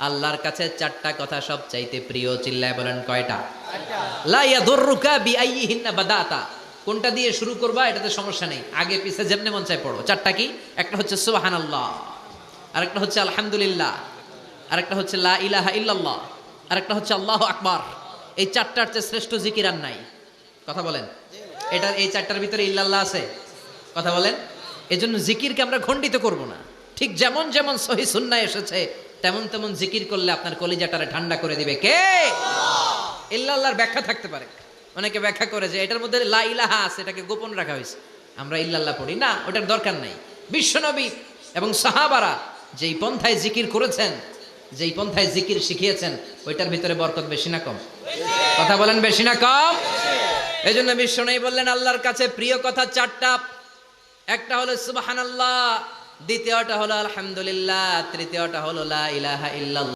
আল্লাহর কাছে চারটা কথা সবচাইতে প্রিয়, চিল্লায় বলেন কয়টা? লা ইয়াদুররুকা বিআইয়িহিন্না বাদাতা। কোনটা দিয়ে শুরু করবা এটাতে সমস্যা নেই, আগে পিছে যেমনে মন চায় পড়ো। চারটা কি? একটা হচ্ছে সুবহানাল্লাহ, আরেকটা হচ্ছে আলহামদুলিল্লাহ, আরেকটা হচ্ছে লা ইলাহা ইল্লাল্লাহ, আরেকটা হচ্ছে আল্লাহু আকবার। এই চারটার চেয়ে শ্রেষ্ঠ জিকির আর নাই। কথা বলেন, এটা এই চারটার ভিতরে ইল্লাল্লাহ আছে? কথা বলেন। এজন্য জিকিরকে আমরা খণ্ডিত করব না। ঠিক যেমন যেমন সহিহ সুন্নাহ এসেছে তেমন তেমন জিকির করলে আপনার কলিজাটারে ঠান্ডা করে দিবে কে? ইল্লাল্লাহর ব্যাখ্যা থাকতে পারে, অনেকে ব্যাখ্যা করে যে এটার মধ্যে লা ইলাহা আছে, এটাকে গোপন রাখা হয়েছে, আমরা ইল্লাল্লাহ পড়ি না, ওটার দরকার নাই। বিশ্বনবী এবং সাহাবারা যেই পন্থায় জিকির করেছেন, যেই পন্থায় জিকির শিখিয়েছেন, ওইটার ভিতরে বরকত বেশি না কম? কথা বলেন, বেশি না কম? এজন্য বিশ্বনবী বললেন আল্লাহর কাছে প্রিয় কথা চারটা। একটা হলো সুবহানাল্লাহ, দ্বিতীয়টা হলো আলহামদুলিল্লাহ, তৃতীয়টা হলো লা ইলাহা ইল্লাল্লাহ।